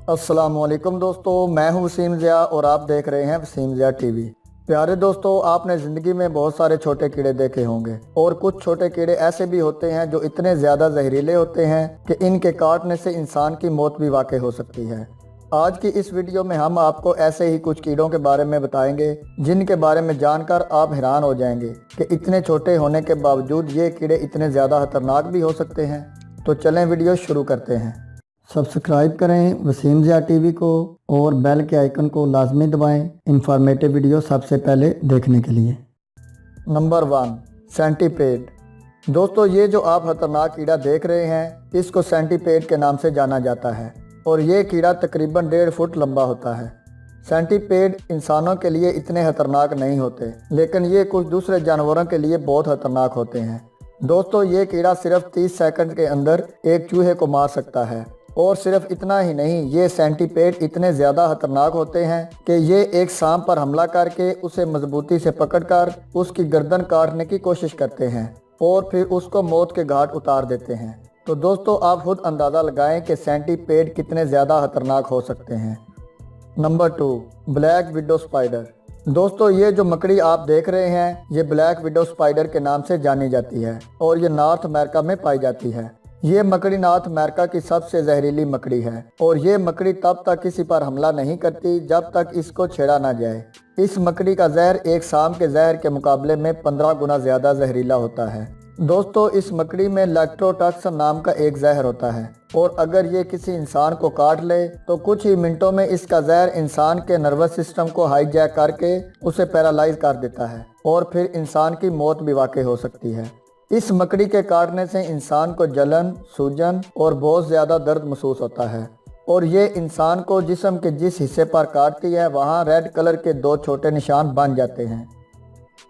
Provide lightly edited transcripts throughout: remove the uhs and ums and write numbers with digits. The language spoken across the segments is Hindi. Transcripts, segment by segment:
अस्सलामुअलैकुम दोस्तों, मैं हूं वसीम ज़िया और आप देख रहे हैं वसीम ज़िया टीवी। प्यारे दोस्तों, आपने ज़िंदगी में बहुत सारे छोटे कीड़े देखे होंगे और कुछ छोटे कीड़े ऐसे भी होते हैं जो इतने ज़्यादा जहरीले होते हैं कि इनके काटने से इंसान की मौत भी वाक़ई हो सकती है। आज की इस वीडियो में हम आपको ऐसे ही कुछ कीड़ों के बारे में बताएंगे जिनके बारे में जानकर आप हैरान हो जाएंगे कि इतने छोटे होने के बावजूद ये कीड़े इतने ज़्यादा खतरनाक भी हो सकते हैं। तो चलें वीडियो शुरू करते हैं। सब्सक्राइब करें वसीम ज़िया टीवी को और बेल के आइकन को लाजमी दबाएं इंफॉर्मेटिव वीडियो सबसे पहले देखने के लिए। Number 1, centipede. दोस्तों, ये जो आप खतरनाक कीड़ा देख रहे हैं इसको सेंटीपेड के नाम से जाना जाता है और ये कीड़ा तकरीबन 1.5 फुट लंबा होता है। सेंटीपेड इंसानों के लिए इतने खतरनाक नहीं होते, लेकिन ये कुछ दूसरे जानवरों के लिए बहुत खतरनाक होते हैं। दोस्तों, ये कीड़ा सिर्फ 30 सेकंड के अंदर एक चूहे को मार सकता है और सिर्फ इतना ही नहीं, ये सेंटीपेड इतने ज़्यादा खतरनाक होते हैं कि ये एक सांप पर हमला करके उसे मजबूती से पकड़कर उसकी गर्दन काटने की कोशिश करते हैं और फिर उसको मौत के घाट उतार देते हैं। तो दोस्तों, आप खुद अंदाज़ा लगाएं कि सेंटीपेड कितने ज़्यादा खतरनाक हो सकते हैं। Number 2, black widow spider. दोस्तों, ये जो मकड़ी आप देख रहे हैं ये ब्लैक विडो स्पाइडर के नाम से जानी जाती है और ये नॉर्थ अमेरिका में पाई जाती है। ये मकड़ी नॉर्थ अमेरिका की सबसे जहरीली मकड़ी है और ये मकड़ी तब तक किसी पर हमला नहीं करती जब तक इसको छेड़ा ना जाए। इस मकड़ी का जहर एक सांप के जहर के मुकाबले में 15 गुना ज़्यादा जहरीला होता है। दोस्तों, इस मकड़ी में लैक्टोटॉक्सिन नाम का एक जहर होता है और अगर ये किसी इंसान को काट ले तो कुछ ही मिनटों में इसका जहर इंसान के नर्वस सिस्टम को हाईजैक करके उसे पैरालाइज कर देता है और फिर इंसान की मौत भी वाक़ई हो सकती है। इस मकड़ी के काटने से इंसान को जलन, सूजन और बहुत ज़्यादा दर्द महसूस होता है और ये इंसान को जिस्म के जिस हिस्से पर काटती है वहाँ रेड कलर के 2 छोटे निशान बन जाते हैं।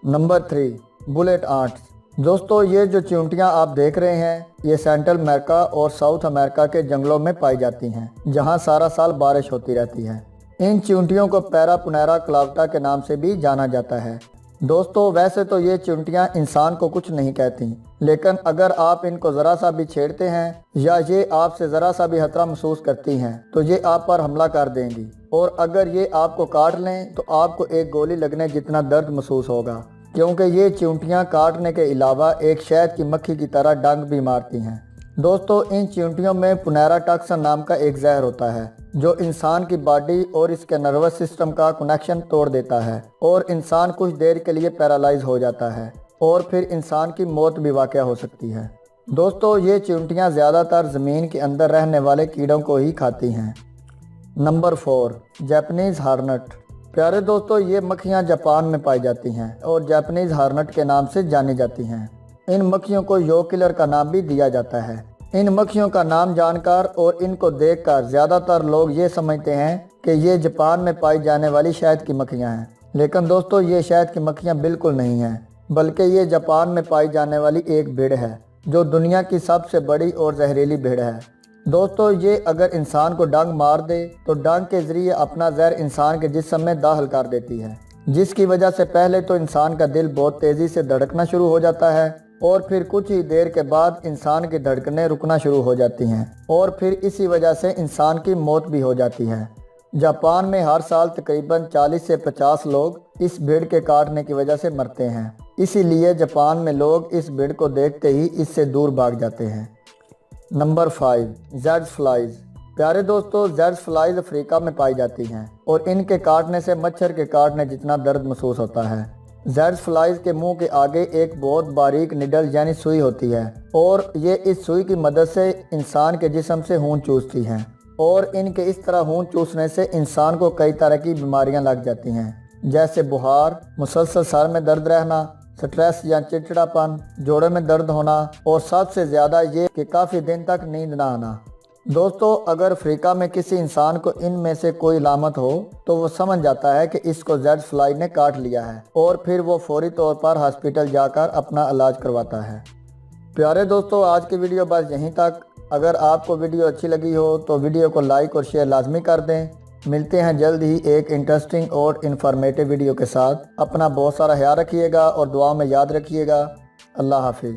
Number 3, bullet ants. दोस्तों, ये जो चींटियाँ आप देख रहे हैं ये सेंट्रल अमेरिका और साउथ अमेरिका के जंगलों में पाई जाती हैं जहाँ सारा साल बारिश होती रहती है। इन चींटियों को पैरापुनेरा क्लावटा के नाम से भी जाना जाता है। दोस्तों, वैसे तो ये चींटियां इंसान को कुछ नहीं कहती, लेकिन अगर आप इनको ज़रा सा भी छेड़ते हैं या ये आपसे ज़रा सा भी खतरा महसूस करती हैं तो ये आप पर हमला कर देंगी और अगर ये आपको काट लें तो आपको एक गोली लगने जितना दर्द महसूस होगा, क्योंकि ये चींटियां काटने के अलावा एक शहद की मक्खी की तरह डंक भी मारती हैं। दोस्तों, इन चींटियों में पुनेरा टॉक्सिन नाम का एक जहर होता है जो इंसान की बॉडी और इसके नर्वस सिस्टम का कनेक्शन तोड़ देता है और इंसान कुछ देर के लिए पैरालाइज हो जाता है और फिर इंसान की मौत भी वाक़या हो सकती है। दोस्तों, ये चींटियां ज़्यादातर ज़मीन के अंदर रहने वाले कीड़ों को ही खाती हैं। Number 4, Japanese hornet. प्यारे दोस्तों, ये मक्खियाँ जापान में पाई जाती हैं और जापानीज़ हार्नट के नाम से जानी जाती हैं। इन मक्खियों को यो किलर का नाम भी दिया जाता है। इन मक्खियों का नाम जानकर और इनको देखकर ज़्यादातर लोग ये समझते हैं कि ये जापान में पाई जाने वाली शहद की मक्खियाँ हैं, लेकिन दोस्तों ये शहद की मक्खियाँ बिल्कुल नहीं हैं, बल्कि ये जापान में पाई जाने वाली एक भीड़ है जो दुनिया की सबसे बड़ी और जहरीली भीड़ है। दोस्तों, ये अगर इंसान को डंक मार दे तो डंक के ज़रिए अपना जहर इंसान के जिस्म में दाखिल कर देती है, जिसकी वजह से पहले तो इंसान का दिल बहुत तेज़ी से धड़कना शुरू हो जाता है और फिर कुछ ही देर के बाद इंसान की धड़कनें रुकना शुरू हो जाती हैं और फिर इसी वजह से इंसान की मौत भी हो जाती है। जापान में हर साल तकरीबन 40 से 50 लोग इस भीड़ के काटने की वजह से मरते हैं, इसीलिए जापान में लोग इस भीड़ को देखते ही इससे दूर भाग जाते हैं। Number 5, Z flies. प्यारे दोस्तों, जेड फ्लाइज अफ्रीका में पाई जाती हैं और इनके काटने से मच्छर के काटने जितना दर्द महसूस होता है। जेड फ्लाइज के मुंह के आगे एक बहुत बारीक निडल यानी सुई होती है और ये इस सुई की मदद से इंसान के जिस्म से खून चूसती हैं और इनके इस तरह खून चूसने से इंसान को कई तरह की बीमारियां लग जाती हैं, जैसे बुखार, मुसलसल सर में दर्द रहना, स्ट्रेस या चिड़चिड़ापन, जोड़ों में दर्द होना और सबसे ज़्यादा ये कि काफ़ी दिन तक नींद ना आना। दोस्तों, अगर अफ्रीका में किसी इंसान को इनमें से कोई अलामत हो तो वो समझ जाता है कि इसको जेड फ्लाई ने काट लिया है और फिर वो फौरी तौर पर हॉस्पिटल जाकर अपना इलाज करवाता है। प्यारे दोस्तों, आज की वीडियो बस यहीं तक। अगर आपको वीडियो अच्छी लगी हो तो वीडियो को लाइक और शेयर लाजमी कर दें। मिलते हैं जल्द ही एक इंटरेस्टिंग और इन्फॉर्मेटिव वीडियो के साथ। अपना बहुत सारा ख्याल रखिएगा और दुआ में याद रखिएगा। अल्लाह हाफिज़।